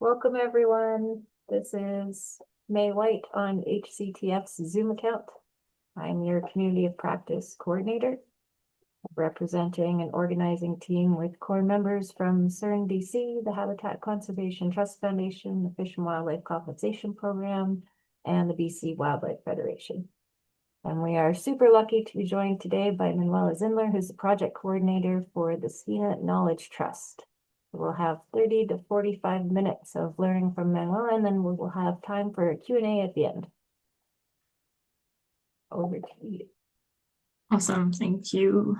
Welcome, everyone. This is May White on HCTF's Zoom account. I'm your Community of Practice Coordinator, representing an organizing team with core members from CERN DC, the Habitat Conservation Trust Foundation, the Fish and Wildlife Compensation Program, and the BC Wildlife Federation. And we are super lucky to be joined today by Manuela Zindler, who's the project coordinator for the Skeena Knowledge Trust. We'll have 30 to 45 minutes of learning from Manuela, and then we will have time for a Q&A at the end. Over to you. Awesome, thank you.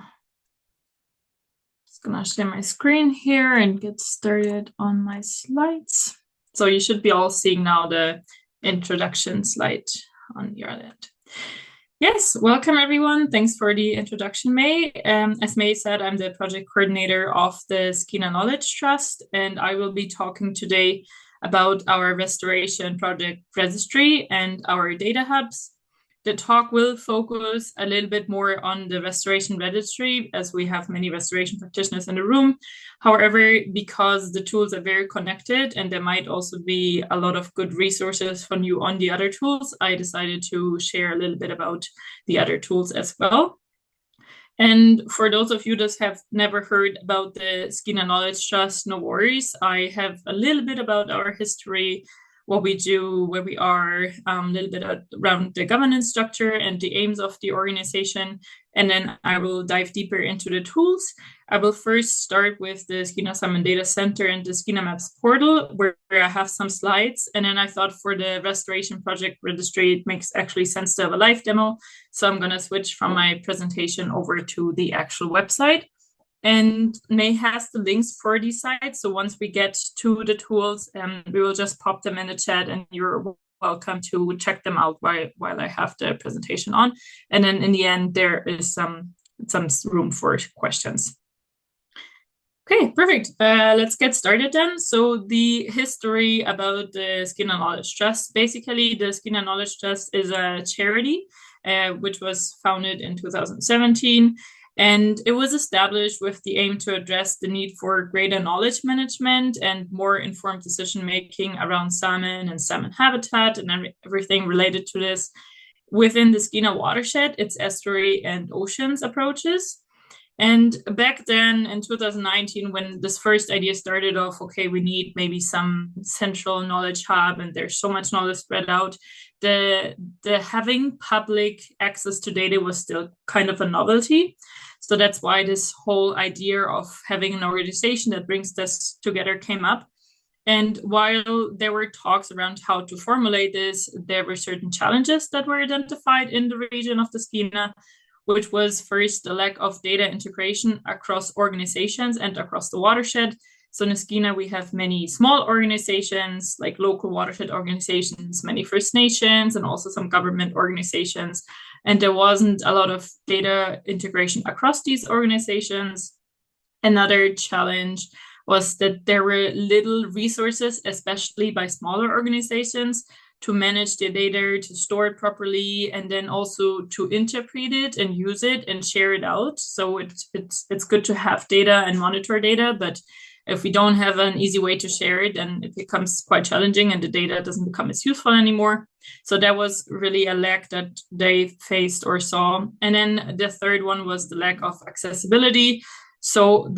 Just gonna share my screen here and get started on my slides. So you should be all seeing now the introduction slide on your end. Yes, welcome everyone. Thanks for the introduction, May. As May said, I'm the project coordinator of the Skeena Knowledge Trust, and I will be talking today about our restoration project registry and our data hubs. The talk will focus a little bit more on the restoration registry, as we have many restoration practitioners in the room. However, because the tools are very connected and there might also be a lot of good resources from you on the other tools, I decided to share a little bit about the other tools as well. And for those of you that have never heard about the Skeena Knowledge Trust, no worries. I have a little bit about our history, what we do, where we are, a little bit around the governance structure and the aims of the organization. And then I will dive deeper into the tools. I will first start with the Skeena Salmon Data Center and the Skeena Maps portal, where I have some slides. And then I thought for the restoration project registry, it makes actually sense to have a live demo. So I'm going to switch from my presentation over to the actual website. And May has the links for these sites. So once we get to the tools, we will just pop them in the chat and you're welcome to check them out while I have the presentation on. And then in the end, there is some room for questions. Okay, perfect. Let's get started then. So the history about the Skeena Knowledge Trust. Basically, the Skeena Knowledge Trust is a charity which was founded in 2017. And it was established with the aim to address the need for greater knowledge management and more informed decision-making around salmon and salmon habitat and everything related to this within the Skeena watershed, its estuary and oceans approaches. And back then in 2019, when this first idea started off, okay, we need maybe some central knowledge hub and there's so much knowledge spread out, the having public access to data was still kind of a novelty. So that's why this whole idea of having an organization that brings this together came up. And while there were talks around how to formulate this, there were certain challenges that were identified in the region of the Skeena, which was first the lack of data integration across organizations and across the watershed. So in the Skeena, we have many small organizations, like local watershed organizations, many First Nations, and also some government organizations. And there wasn't a lot of data integration across these organizations. Another challenge was that there were little resources, especially by smaller organizations, to manage the data, to store it properly, and then also to interpret it and use it and share it out. So it's good to have data and monitor data, but if we don't have an easy way to share it, then it becomes quite challenging and the data doesn't become as useful anymore. So that was really a lack that they faced or saw. And then the third one was the lack of accessibility. So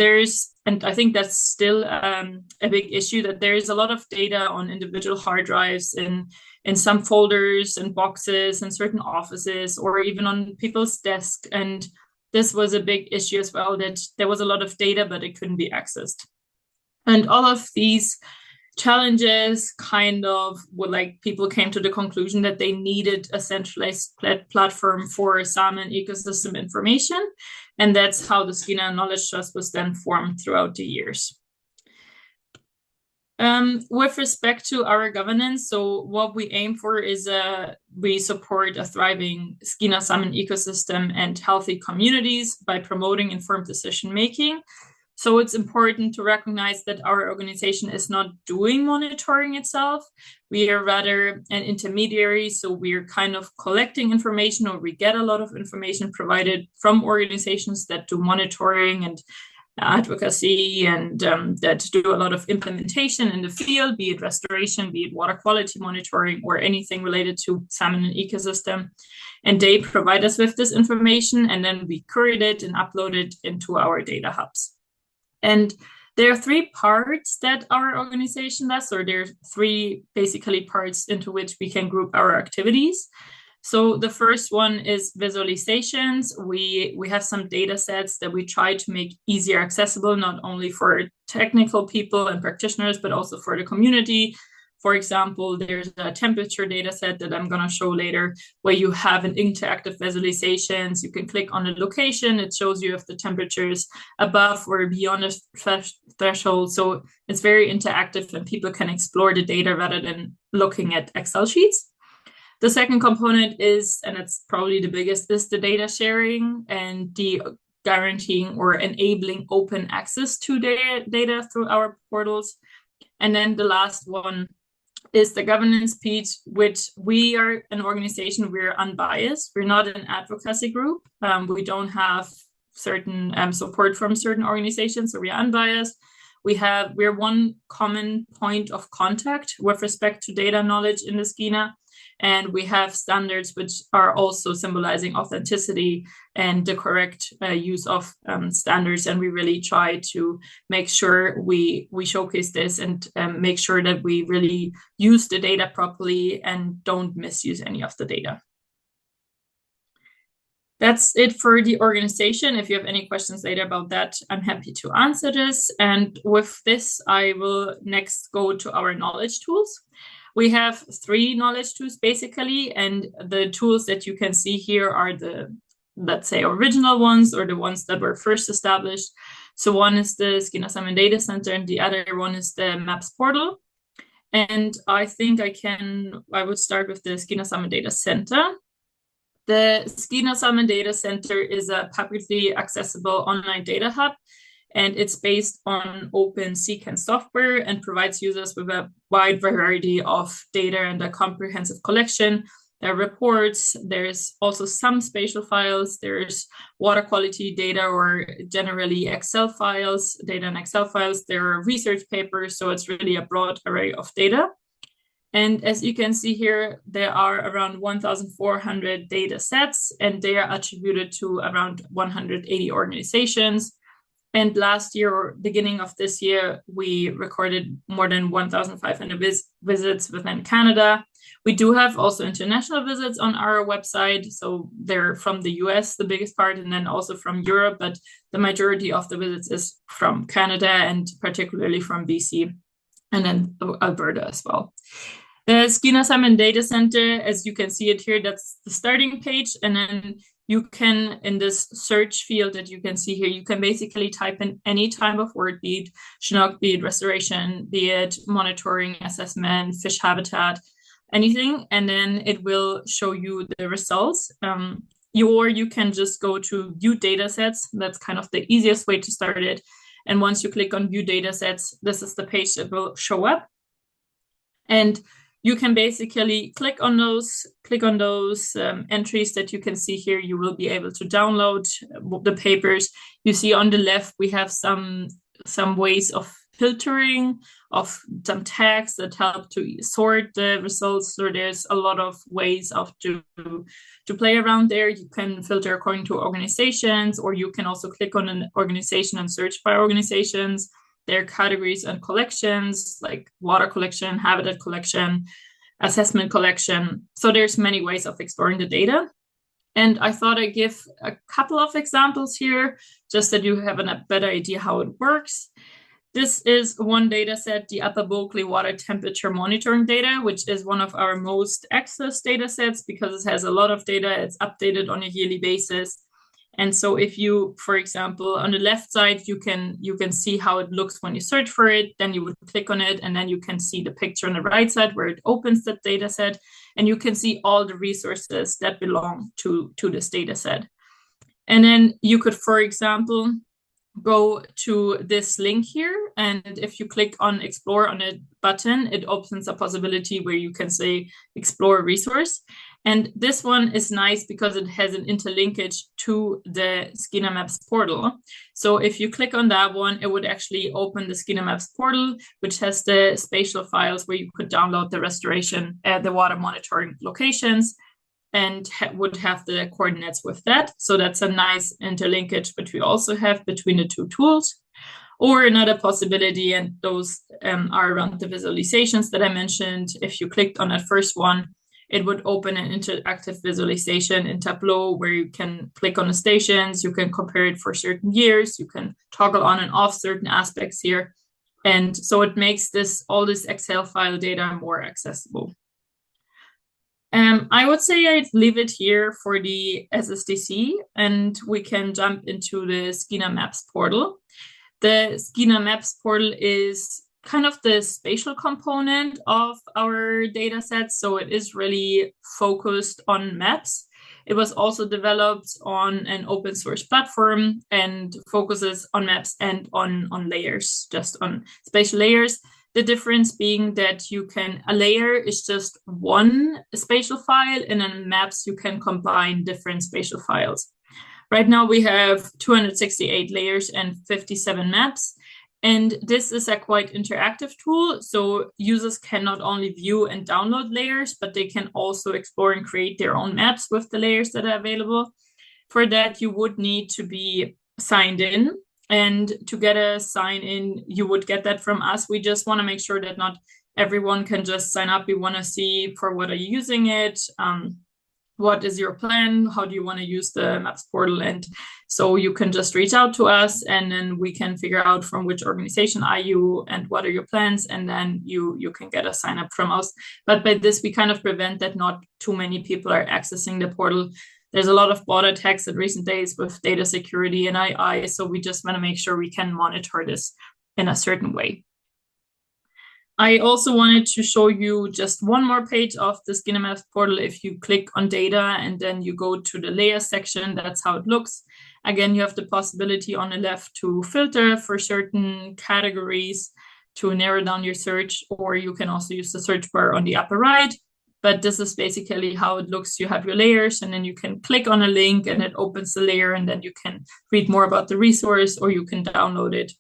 and I think that's still a big issue, that there is a lot of data on individual hard drives in some folders and boxes in certain offices or even on people's desks. And this was a big issue as well, that there was a lot of data, but it couldn't be accessed. And all of these challenges kind of people came to the conclusion that they needed a centralized platform for salmon ecosystem information. And that's how the Skeena Knowledge Trust was then formed throughout the years. With respect to our governance, so what we aim for is we support a thriving Skeena salmon ecosystem and healthy communities by promoting informed decision making. So it's important to recognize that our organization is not doing monitoring itself. We are rather an intermediary. So we're kind of collecting information, or we get a lot of information provided from organizations that do monitoring and advocacy and that do a lot of implementation in the field, be it restoration, be it water quality monitoring, or anything related to salmon and ecosystem. And they provide us with this information, and then we curate it and upload it into our data hubs. And there are three parts that our organization does, or there are three basically parts into which we can group our activities. So the first one is visualizations. We have some data sets that we try to make easier accessible, not only for technical people and practitioners, but also for the community. For example, there's a temperature data set that I'm going to show later, where you have an interactive visualizations. You can click on the location. It shows you if the temperature is above or beyond a threshold. So it's very interactive and people can explore the data rather than looking at Excel sheets. The second component is, and it's probably the biggest, is the data sharing and the guaranteeing or enabling open access to data through our portals. And then the last one is the governance piece, which we are an organization, we're unbiased. We're not an advocacy group. We don't have certain support from certain organizations, so we are unbiased. We're one common point of contact with respect to data knowledge in the Skeena. And we have standards which are also symbolizing authenticity and the correct use of standards. And we really try to make sure we showcase this and make sure that we really use the data properly and don't misuse any of the data. That's it for the organization. If you have any questions later about that, I'm happy to answer this. And with this, I will next go to our knowledge tools. We have three knowledge tools basically, and the tools that you can see here are the, let's say, original ones or the ones that were first established. So one is the Skeena Salmon Data Center and the other one is the Maps portal. And I think I would start with the Skeena Salmon Data Center. The Skeena Salmon Data Center is a publicly accessible online data hub, and it's based on open Sequen software and provides users with a wide variety of data and a comprehensive collection. There are reports, there's also some spatial files, there's water quality data or generally Excel files, data in Excel files, there are research papers, so it's really a broad array of data. And as you can see here, there are around 1,400 data sets, and they are attributed to around 180 organizations. And last year, or beginning of this year, we recorded more than 1,500 visits within Canada. We do have also international visits on our website. So they're from the US, the biggest part, and then also from Europe. But the majority of the visits is from Canada and particularly from BC and then Alberta as well. The Skeena Salmon Data Center, as you can see it here, that's the starting page. And then you can, in this search field that you can see here, you can basically type in any type of word, be it Chinook, be it restoration, be it monitoring, assessment, fish habitat, anything, and then it will show you the results. Or you can just go to view data sets. That's kind of the easiest way to start it. And once you click on view data sets, this is the page that will show up. And you can basically click on those entries that you can see here. You will be able to download the papers. You see on the left, we have some ways of filtering, of some tags that help to sort the results. So there's a lot of ways to play around there. You can filter according to organizations, or you can also click on an organization and search by organizations. There are categories and collections like water collection, habitat collection, assessment collection. So there's many ways of exploring the data. And I thought I'd give a couple of examples here, just that you have a better idea how it works. This is one data set, the Upper Bulkley water temperature monitoring data, which is one of our most accessed data sets because it has a lot of data. It's updated on a yearly basis. And so if you, for example, on the left side, you can see how it looks when you search for it, then you would click on it, and then you can see the picture on the right side where it opens that data set, and you can see all the resources that belong to this data set. And then you could, for example, go to this link here, and if you click on explore on a button, it opens a possibility where you can say explore resource. And this one is nice because it has an interlinkage to the Skeena Maps portal. So if you click on that one, it would actually open the Skeena Maps portal, which has the spatial files where you could download the restoration, the water monitoring locations, and would have the coordinates with that. So that's a nice interlinkage, which we also have between the two tools. Or another possibility, and those are around the visualizations that I mentioned. If you clicked on that first one, it would open an interactive visualization in Tableau where you can click on the stations, you can compare it for certain years, you can toggle on and off certain aspects here. And so it makes all this Excel file data more accessible. I would say I'd leave it here for the SSDC, and we can jump into the Skeena Maps portal. The Skeena Maps portal is kind of the spatial component of our data set, so it is really focused on maps. It was also developed on an open source platform and focuses on maps and on layers, just on spatial layers. The difference being that a layer is just one spatial file, and in maps you can combine different spatial files. Right now we have 268 layers and 57 maps, and this is a quite interactive tool. So users can not only view and download layers, but they can also explore and create their own maps with the layers that are available. For that, you would need to be signed in, and to get a sign in, you would get that from us. We just want to make sure that not everyone can just sign up. We want to see for what are you using it, what is your plan? How do you want to use the Maps portal? And so you can just reach out to us, and then we can figure out from which organization are you and what are your plans, and then you can get a sign up from us. But by this, we kind of prevent that not too many people are accessing the portal. There's a lot of bot attacks in recent days with data security and AI, so we just want to make sure we can monitor this in a certain way. I also wanted to show you just one more page of the Skeena Maps portal. If you click on data and then you go to the layer section, that's how it looks. Again, you have the possibility on the left to filter for certain categories to narrow down your search, or you can also use the search bar on the upper right. But this is basically how it looks. You have your layers, and then you can click on a link and it opens the layer, and then you can read more about the resource, or you can download it.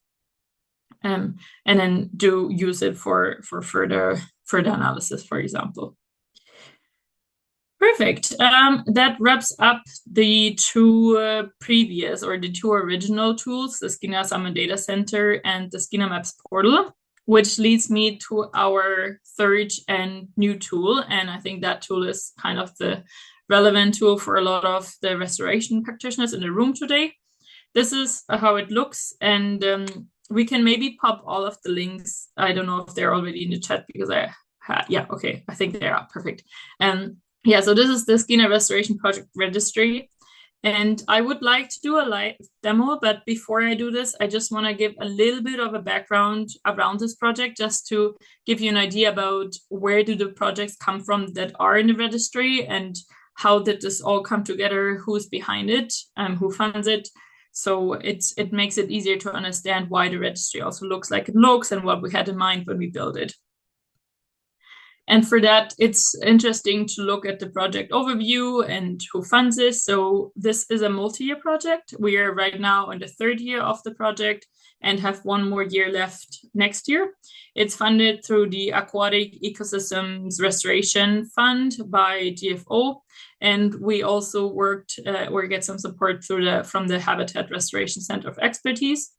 And then use it for further analysis, for example. Perfect. That wraps up the two previous, or the two original tools, the Skeena Summon Data Center and the Skeena Maps portal, which leads me to our third and new tool. And I think that tool is kind of the relevant tool for a lot of the restoration practitioners in the room today. This is how it looks, and we can maybe pop all of the links. I don't know if they're already in the chat because yeah, okay, I think they are perfect. Yeah, so this is the Skeena Restoration Project Registry, and I would like to do a live demo, but before I do this, I just want to give a little bit of a background around this project, just to give you an idea about where do the projects come from that are in the registry, and how did this all come together, who's behind it, who funds it. So it makes it easier to understand why the registry also looks like it looks, and what we had in mind when we built it. And for that, it's interesting to look at the project overview and who funds this. So this is a multi-year project. We are right now in the third year of the project and have one more year left next year. It's funded through the Aquatic Ecosystems Restoration Fund by GFO. And we also worked or get some support from the Habitat Restoration Center of Expertise.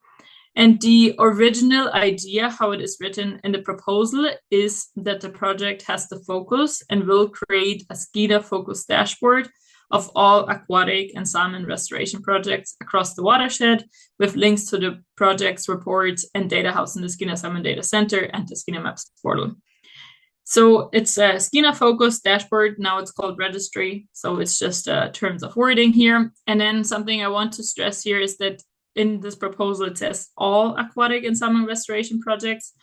And the original idea, how it is written in the proposal, is that the project has the focus and will create a Skeena-focused dashboard of all aquatic and salmon restoration projects across the watershed, with links to the project's reports and data housed in the Skeena Salmon Data Center and the Skeena Maps portal. So it's a Skeena-focused dashboard. Now it's called Registry, so it's just terms of wording here. And then something I want to stress here is that in this proposal, it says all aquatic and salmon restoration projects.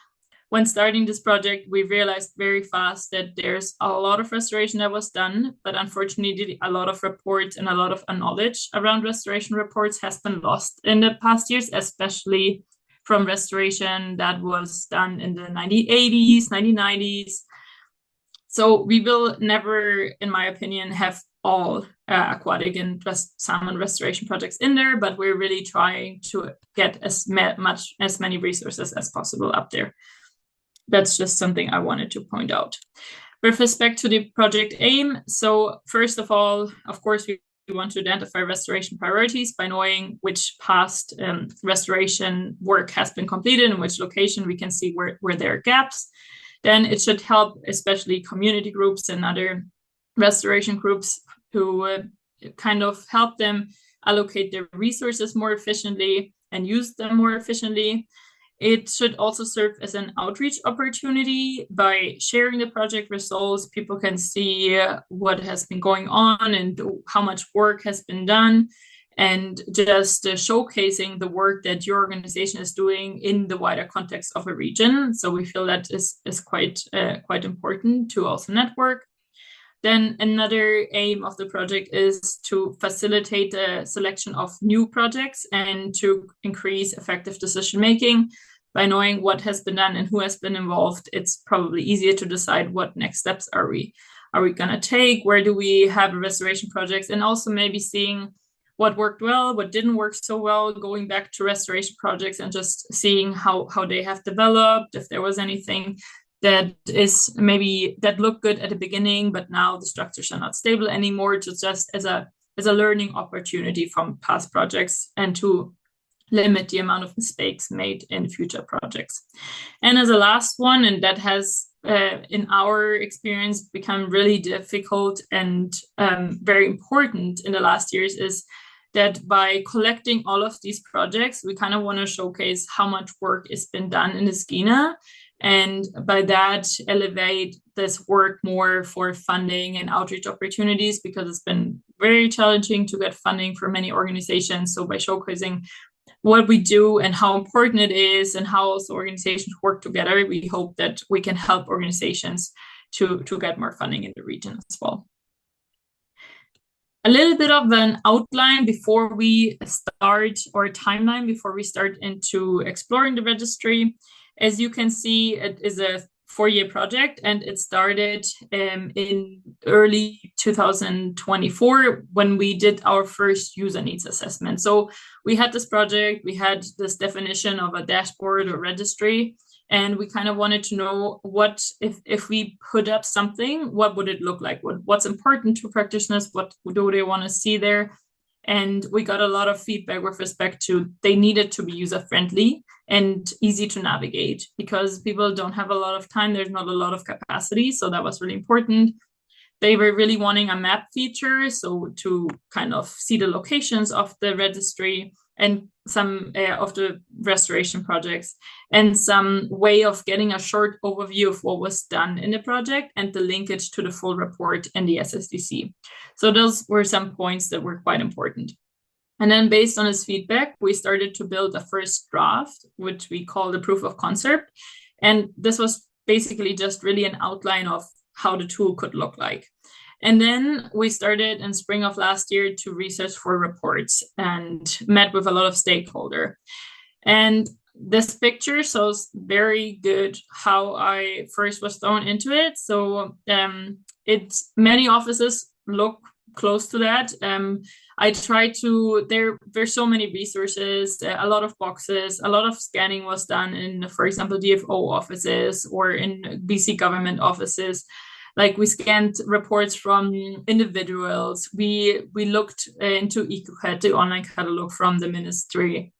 When starting this project, we realized very fast that there's a lot of restoration that was done, but unfortunately, a lot of reports and a lot of knowledge around restoration reports has been lost in the past years, especially from restoration that was done in the 1980s, 1990s. So we will never, in my opinion, have all aquatic and salmon restoration projects in there, but we're really trying to get as many resources as possible up there. That's just something I wanted to point out. With respect to the project aim, so first of all, of course, we want to identify restoration priorities by knowing which past restoration work has been completed and which location we can see where there are gaps. Then it should help especially community groups and other restoration groups to kind of help them allocate their resources more efficiently and use them more efficiently. It should also serve as an outreach opportunity. By sharing the project results, people can see what has been going on and how much work has been done, and just showcasing the work that your organization is doing in the wider context of a region. So we feel that is quite important to also network. Then another aim of the project is to facilitate the selection of new projects and to increase effective decision making. By knowing what has been done and who has been involved, it's probably easier to decide what next steps are we going to take, where do we have restoration projects, and also maybe seeing what worked well, what didn't work so well, going back to restoration projects and just seeing how they have developed, if there was anything that is maybe that looked good at the beginning, but now the structures are not stable anymore, just as a learning opportunity from past projects and to limit the amount of mistakes made in future projects. And as a last one, and that has in our experience become really difficult and very important in the last years, is that by collecting all of these projects, we kind of want to showcase how much work has been done in the Skeena, and by that elevate this work more for funding and outreach opportunities, because it's been very challenging to get funding for many organizations. So by showcasing what we do and how important it is and how also organizations work together, we hope that we can help organizations to get more funding in the region as well. A little bit of an outline before we start, or a timeline before we start into exploring the registry. As you can see, it is a 4-year project, and it started in early 2024 when we did our first user needs assessment. So we had this project, we had this definition of a dashboard or registry, and we kind of wanted to know what if we put up something, what would it look like? What's important to practitioners? What do they want to see there? And we got a lot of feedback with respect to they needed to be user-friendly and easy to navigate, because people don't have a lot of time. There's not a lot of capacity. So that was really important. They were really wanting a map feature, so to kind of see the locations of the registry and some of the restoration projects, and some way of getting a short overview of what was done in the project and the linkage to the full report and the SSDC. So those were some points that were quite important. And then based on his feedback, we started to build a first draft, which we call the proof of concept. And this was basically just really an outline of how the tool could look like. And then we started in spring of last year to research for reports and met with a lot of stakeholders. And this picture shows very good how I first was thrown into it. So many offices look close to that. I tried to, there's so many resources, a lot of boxes, a lot of scanning was done in, for example, DFO offices or in BC government offices. Like we scanned reports from individuals. We looked into EcoCat, the online catalog from the ministry.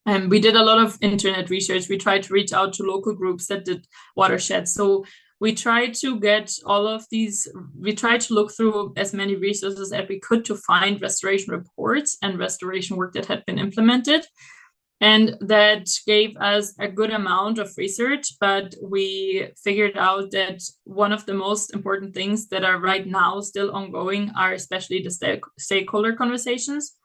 And we did a lot of internet research. We tried to reach out to local groups that did watersheds. So we tried to get all of these, we tried to look through as many resources as we could to find restoration reports and restoration work that had been implemented. And that gave us a good amount of research, but we figured out that one of the most important things that are right now still ongoing are especially the stakeholder conversations,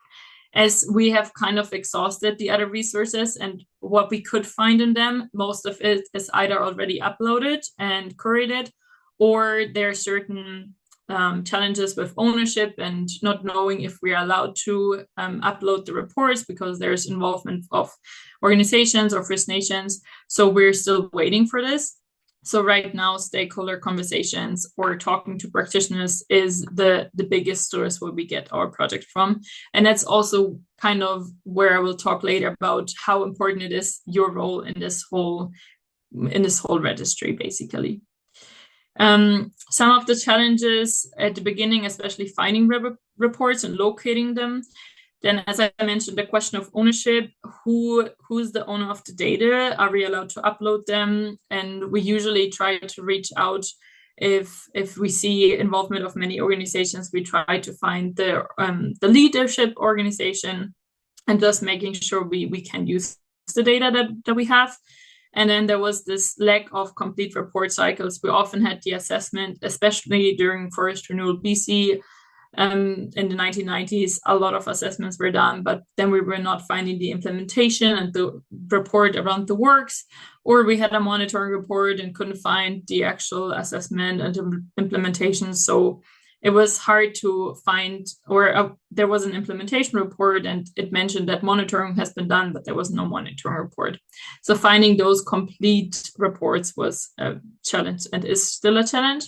as we have kind of exhausted the other resources, and what we could find in them, most of it is either already uploaded and curated, or there are certain challenges with ownership and not knowing if we are allowed to upload the reports because there's involvement of organizations or First Nations. So we're still waiting for this. So right now, stakeholder conversations or talking to practitioners is the biggest source where we get our project from. And that's also kind of where I will talk later about how important it is, your role in this whole registry, basically. Some of the challenges at the beginning, especially finding reports and locating them. Then, as I mentioned, the question of ownership, who's the owner of the data? Are we allowed to upload them? And we usually try to reach out if we see involvement of many organizations. We try to find the leadership organization and thus making sure we can use the data that we have. And then there was this lack of complete report cycles. We often had the assessment, especially during Forest Renewal BC, in the 1990s, a lot of assessments were done, but then we were not finding the implementation and the report around the works, or we had a monitoring report and couldn't find the actual assessment and implementation. So it was hard to find, or there was an implementation report and it mentioned that monitoring has been done, but there was no monitoring report. So finding those complete reports was a challenge and is still a challenge.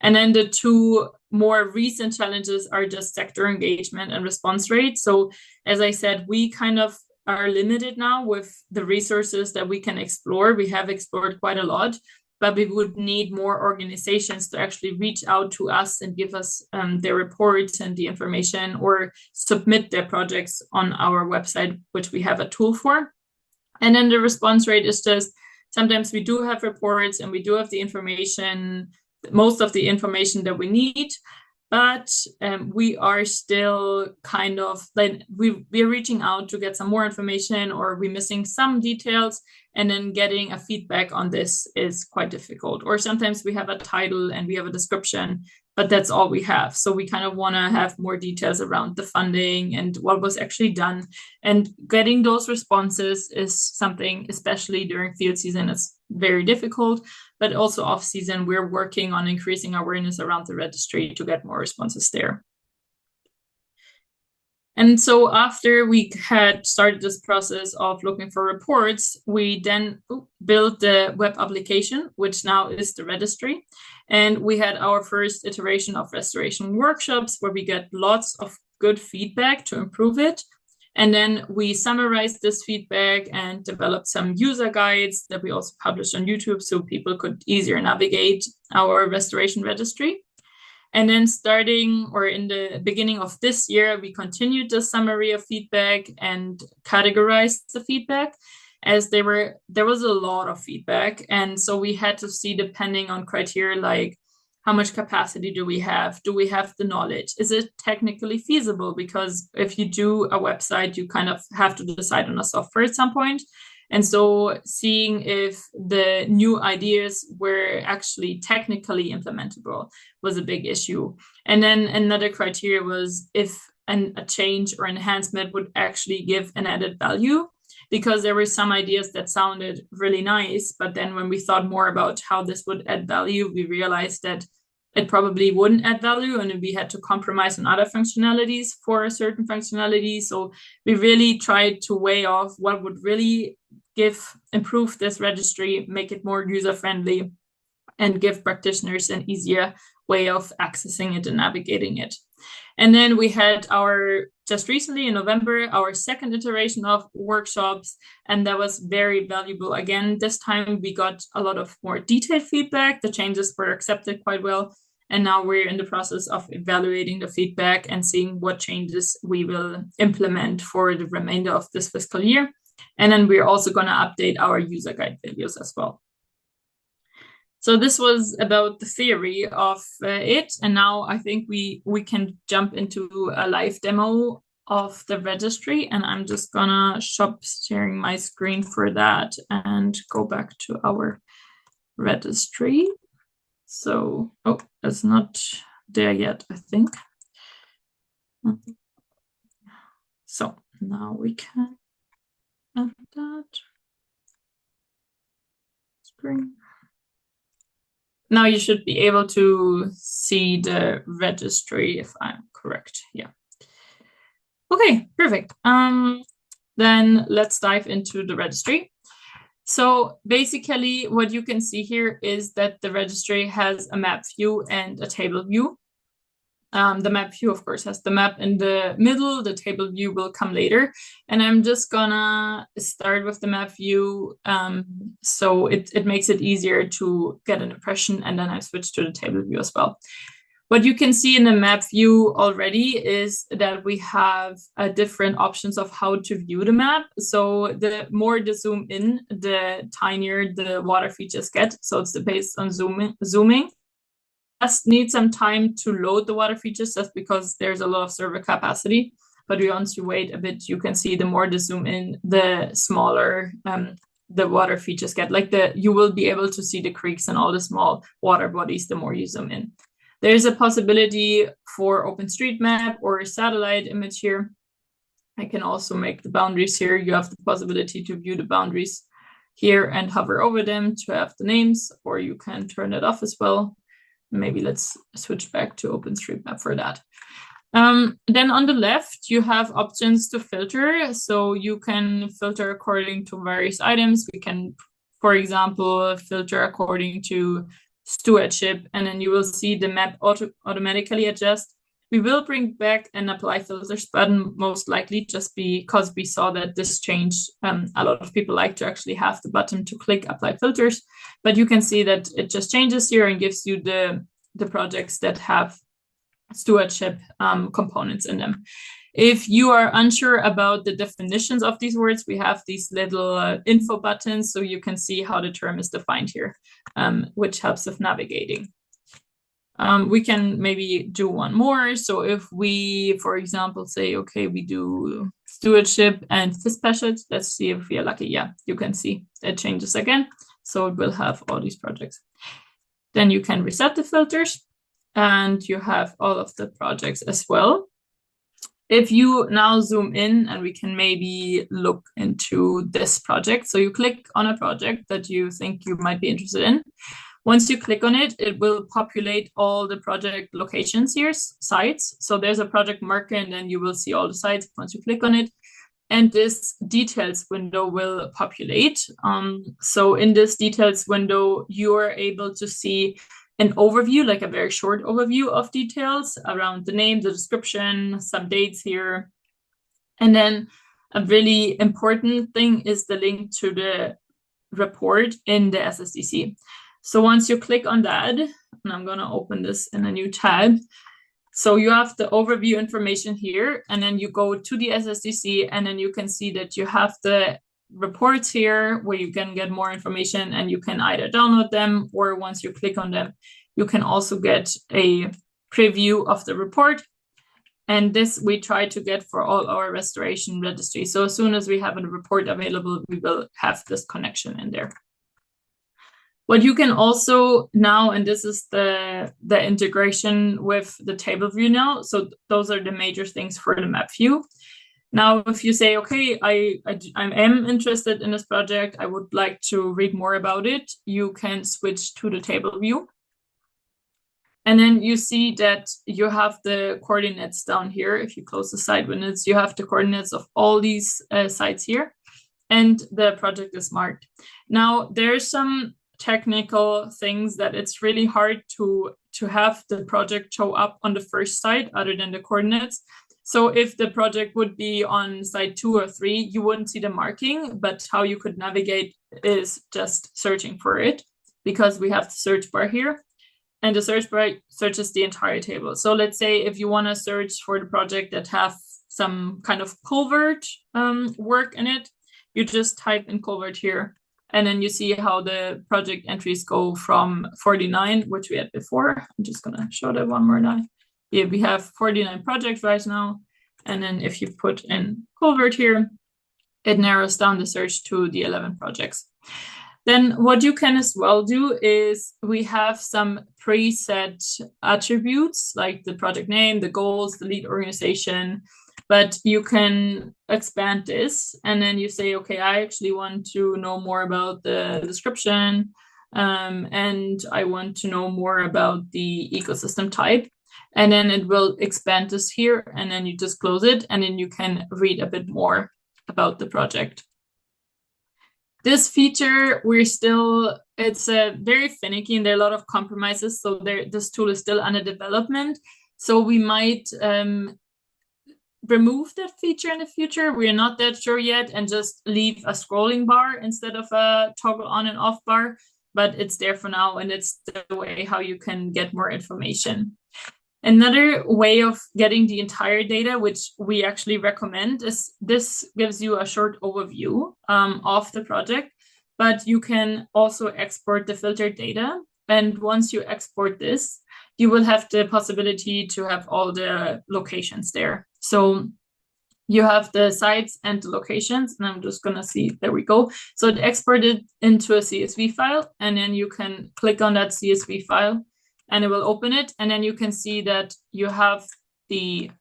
And then the two more recent challenges are just sector engagement and response rate. So as I said, we kind of are limited now with the resources that we can explore. We have explored quite a lot, but we would need more organizations to actually reach out to us and give us their reports and the information, or submit their projects on our website, which we have a tool for. And then the response rate is just, sometimes we do have reports and we do have the information, most of the information that we need, but we are still kind of like we're reaching out to get some more information, or we're missing some details, and then getting a feedback on this is quite difficult. Or sometimes we have a title and we have a description, but that's all we have. So we kind of want to have more details around the funding and what was actually done. And getting those responses is something, especially during field season, it's very difficult. But also off season, we're working on increasing awareness around the registry to get more responses there. And so after we had started this process of looking for reports, we then built the web application, which now is the registry. And we had our first iteration of restoration workshops where we get lots of good feedback to improve it. And then we summarized this feedback and developed some user guides that we also published on YouTube so people could easier navigate our restoration registry. And then starting, or in the beginning of this year, we continued the summary of feedback and categorized the feedback, as there was a lot of feedback. And so we had to see, depending on criteria like how much capacity do we have? Do we have the knowledge? Is it technically feasible? Because if you do a website, you kind of have to decide on a software at some point. And so seeing if the new ideas were actually technically implementable was a big issue. And then another criteria was if a change or enhancement would actually give an added value, because there were some ideas that sounded really nice, but then when we thought more about how this would add value, we realized that it probably wouldn't add value, and we had to compromise on other functionalities for a certain functionality. So we really tried to weigh off what would really improve this registry, make it more user-friendly, and give practitioners an easier way of accessing it and navigating it. And then we had just recently in November, our second iteration of workshops, and that was very valuable. Again, this time we got a lot of more detailed feedback. The changes were accepted quite well. And now we're in the process of evaluating the feedback and seeing what changes we will implement for the remainder of this fiscal year. And then we're also going to update our user guide videos as well. So this was about the theory of it. And now I think we can jump into a live demo of the registry. And I'm just gonna stop sharing my screen for that and go back to our registry. So, it's not there yet, I think. So now we can add that screen. Now you should be able to see the registry if I'm correct. Yeah. Okay, perfect. Then let's dive into the registry. So basically what you can see here is that the registry has a map view and a table view. The map view, of course, has the map in the middle. The table view will come later. And I'm just gonna start with the map view, so it makes it easier to get an impression, and then I switch to the table view as well. What you can see in the map view already is that we have different options of how to view the map. So the more the zoom in, the tinier the water features get. So it's based on zooming. Just need some time to load the water features just because there's a lot of server capacity. But once you wait a bit, you can see the more the zoom in, the smaller the water features get. Like you will be able to see the creeks and all the small water bodies the more you zoom in. There's a possibility for OpenStreetMap or a satellite image here. I can also make the boundaries here. You have the possibility to view the boundaries here and hover over them to have the names, or you can turn it off as well. Maybe let's switch back to OpenStreetMap for that. Then on the left, you have options to filter. So you can filter according to various items. We can, for example, filter according to stewardship, and then you will see the map automatically adjust. We will bring back an apply filters button, most likely, just because we saw that this changed. A lot of people like to actually have the button to click apply filters, but you can see that it just changes here and gives you the projects that have stewardship components in them. If you are unsure about the definitions of these words, we have these little info buttons, so you can see how the term is defined here, which helps with navigating. We can maybe do one more. So if we, for example, say, okay, we do stewardship and fish passage, let's see if we are lucky. Yeah, you can see it changes again. So it will have all these projects. Then you can reset the filters and you have all of the projects as well. If you now zoom in and we can maybe look into this project. So you click on a project that you think you might be interested in. Once you click on it, it will populate all the project locations here, sites. So there's a project marker and then you will see all the sites once you click on it. And this details window will populate. So in this details window, you are able to see an overview, like a very short overview of details around the name, the description, some dates here. And then a really important thing is the link to the report in the SSDC. So once you click on that, and I'm going to open this in a new tab. So you have the overview information here, and then you go to the SSDC, and then you can see that you have the reports here where you can get more information, and you can either download them, or once you click on them, you can also get a preview of the report. And this we try to get for all our restoration registries. So as soon as we have a report available, we will have this connection in there. What you can also now, and this is the integration with the table view now. So those are the major things for the map view. Now, if you say, okay, I am interested in this project, I would like to read more about it, you can switch to the table view. And then you see that you have the coordinates down here. If you close the side windows, you have the coordinates of all these sites here, and the project is marked. Now, there's some technical things that it's really hard to have the project show up on the first site other than the coordinates. So if the project would be on site 2 or 3, you wouldn't see the marking, but how you could navigate is just searching for it, because we have the search bar here, and the search bar searches the entire table. So let's say if you want to search for the project that have some kind of culvert work in it, you just type in culvert here. And then you see how the project entries go from 49, which we had before. I'm just going to show that one more time. Yeah, we have 49 projects right now. And then if you put in culvert here, it narrows down the search to the 11 projects. Then what you can as well do is we have some preset attributes like the project name, the goals, the lead organization, but you can expand this and then you say, okay, I actually want to know more about the description and I want to know more about the ecosystem type. And then it will expand this here and then you just close it and then you can read a bit more about the project. This feature, it's very finicky and there are a lot of compromises. So this tool is still under development. So we might remove that feature in the future. We're not that sure yet, and just leave a scrolling bar instead of a toggle on and off bar. But it's there for now, and it's the way how you can get more information. Another way of getting the entire data, which we actually recommend, is this gives you a short overview of the project, but you can also export the filtered data. And once you export this, you will have the possibility to have all the locations there. So you have the sites and the locations, and I'm just gonna see, there we go. So it exported into a CSV file, and then you can click on that CSV file and it will open it. And then you can see that you have the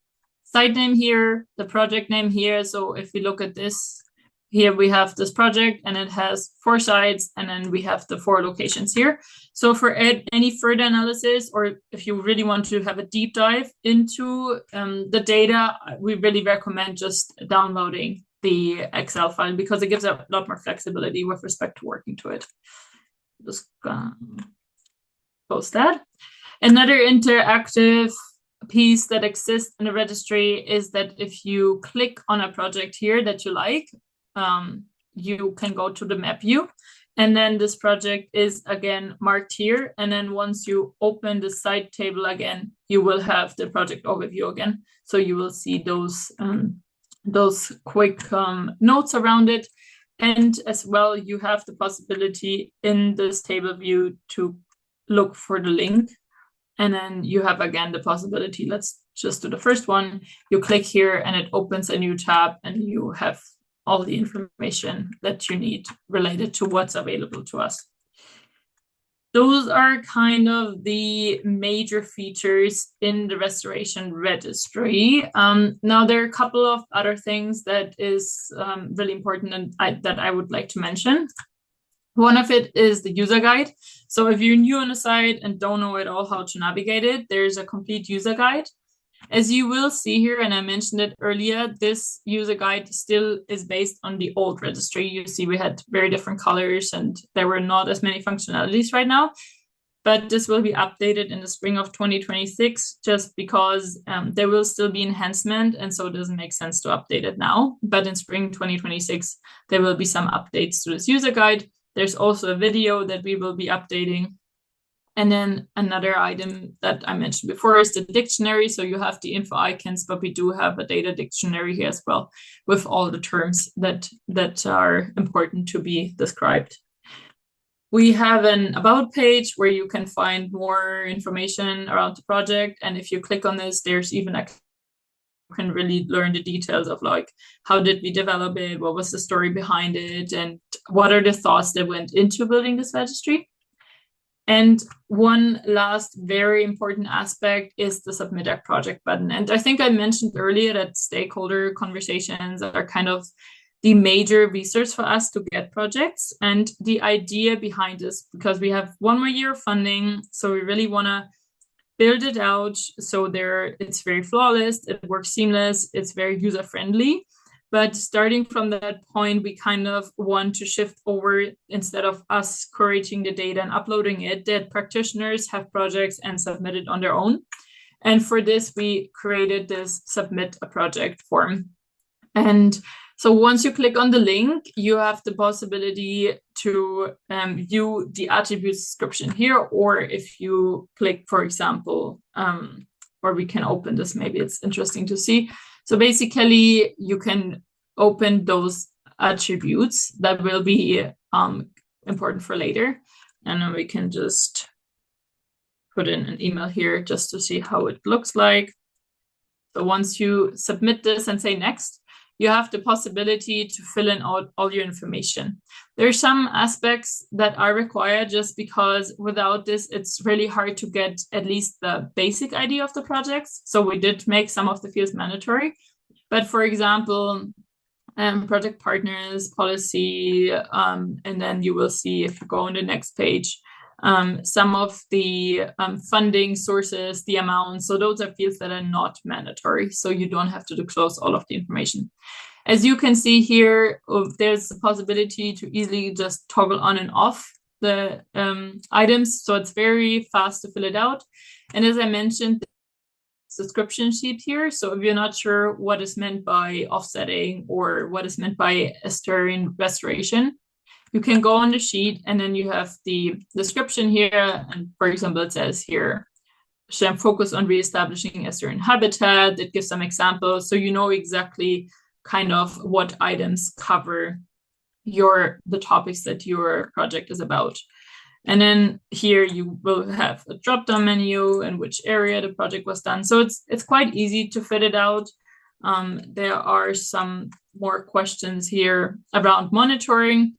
site name here, the project name here. So if we look at this, here we have this project and it has 4 sites, and then we have the 4 locations here. So for any further analysis, or if you really want to have a deep dive into the data, we really recommend just downloading the Excel file, because it gives a lot more flexibility with respect to working to it. Just close that. Another interactive piece that exists in the registry is that if you click on a project here that you like, you can go to the map view, and then this project is again marked here. And then once you open the site table again, you will have the project overview again. So you will see those quick notes around it. And as well, you have the possibility in this table view to look for the link. And then you have again the possibility, let's just do the first one. You click here and it opens a new tab, and you have all the information that you need related to what's available to us. Those are kind of the major features in the restoration registry. Now there are a couple of other things that is really important and that I would like to mention. One of it is the user guide. So if you're new on the site and don't know at all how to navigate it, there's a complete user guide. As you will see here, and I mentioned it earlier, this user guide still is based on the old registry. You see we had very different colors and there were not as many functionalities right now, but this will be updated in the spring of 2026, just because there will still be enhancement, and so it doesn't make sense to update it now. But in spring 2026, there will be some updates to this user guide. There's also a video that we will be updating. And then another item that I mentioned before is the dictionary. So you have the info icons, but we do have a data dictionary here as well, with all the terms that are important to be described. We have an about page where you can find more information around the project. And if you click on this, there's even you can really learn the details of like, how did we develop it? What was the story behind it? And what are the thoughts that went into building this registry? And one last very important aspect is the Submit a Project button. And I think I mentioned earlier that stakeholder conversations are kind of the major resource for us to get projects. And the idea behind this, because we have 1 more year of funding, so we really want to build it out so it's very flawless, it works seamless, it's very user-friendly. But starting from that point, we kind of want to shift over, instead of us curating the data and uploading it, that practitioners have projects and submit it on their own. And for this, we created this Submit a Project form. And so once you click on the link, you have the possibility to view the attributes description here, or if you click, for example, or we can open this, maybe it's interesting to see. So basically, you can open those attributes that will be important for later. And then we can just put in an email here just to see how it looks like. So once you submit this and say next, you have the possibility to fill in all your information. There are some aspects that are required, just because without this, it's really hard to get at least the basic idea of the projects. So we did make some of the fields mandatory. But for example, project partners, policy, and then you will see, if you go on the next page, some of the funding sources, the amounts. So those are fields that are not mandatory. So you don't have to disclose all of the information. As you can see here, there's the possibility to easily just toggle on and off the items. So it's very fast to fill it out. And as I mentioned, description sheet here. So if you're not sure what is meant by offsetting or what is meant by Asterian restoration, you can go on the sheet and then you have the description here. And for example, it says here, should focus on reestablishing Asterian habitat. It gives some examples. So you know exactly kind of what items cover the topics that your project is about. And then here you will have a drop-down menu in which area the project was done. So it's quite easy to fit it out. There are some more questions here around monitoring.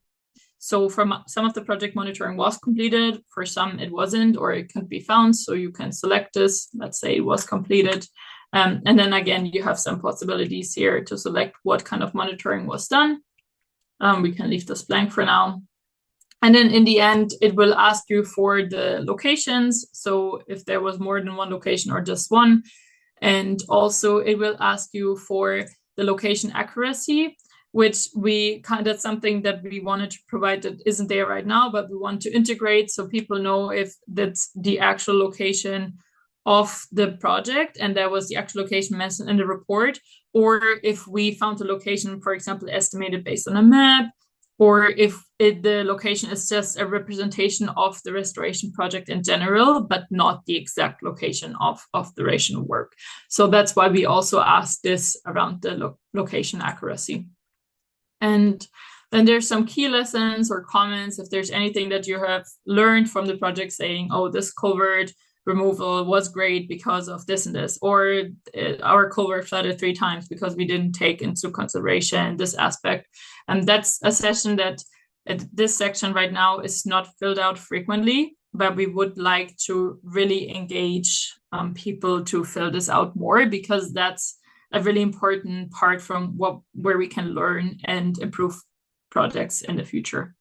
So from some of the project monitoring was completed, for some it wasn't, or it can't be found. So you can select this, let's say it was completed. And then again, you have some possibilities here to select what kind of monitoring was done. We can leave this blank for now. And then in the end, it will ask you for the locations. So if there was more than one location or just one. And also it will ask you for the location accuracy, which that's something that we wanted to provide that isn't there right now, but we want to integrate so people know if that's the actual location of the project and that was the actual location mentioned in the report, or if we found the location, for example, estimated based on a map, or if the location is just a representation of the restoration project in general, but not the exact location of the restoration work. So that's why we also ask this around the location accuracy. And then there's some key lessons or comments if there's anything that you have learned from the project saying, oh, this culvert removal was great because of this and this, or our culvert flooded 3 times because we didn't take into consideration this aspect. And that's a session that this section right now is not filled out frequently, but we would like to really engage people to fill this out more, because that's a really important part from where we can learn and improve projects in the future.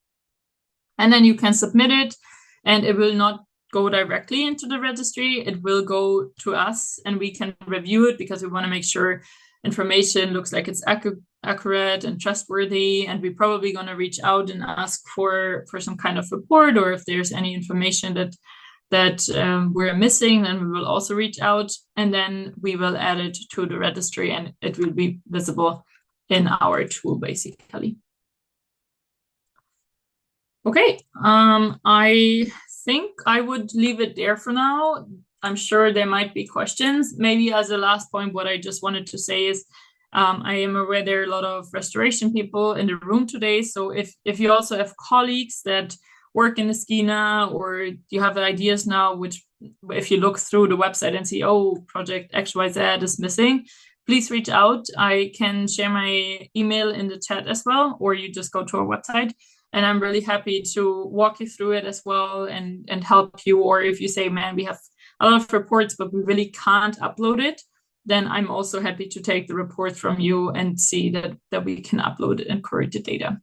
And then you can submit it, and it will not go directly into the registry. It will go to us and we can review it, because we want to make sure information looks like it's accurate and trustworthy. And we're probably going to reach out and ask for some kind of report, or if there's any information that we're missing, then we will also reach out, and then we will add it to the registry and it will be visible in our tool basically. Okay, I think I would leave it there for now. I'm sure there might be questions. Maybe as a last point, what I just wanted to say is I am aware there are a lot of restoration people in the room today. So if you also have colleagues that work in the Skeena, or you have ideas now, which if you look through the website and see, oh, project XYZ is missing, please reach out. I can share my email in the chat as well, or you just go to our website. And I'm really happy to walk you through it as well and help you. Or if you say, man, we have a lot of reports, but we really can't upload it, then I'm also happy to take the report from you and see that we can upload it and correct the data.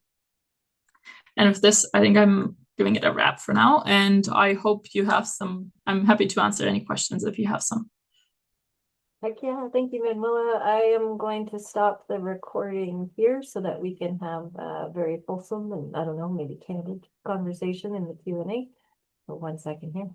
And with this, I think I'm giving it a wrap for now. And I hope you have I'm happy to answer any questions if you have some. Heck yeah, thank you, Manuela. I am going to stop the recording here so that we can have a very fulsome and, I don't know, maybe candid conversation in the Q&A. But 1 second here.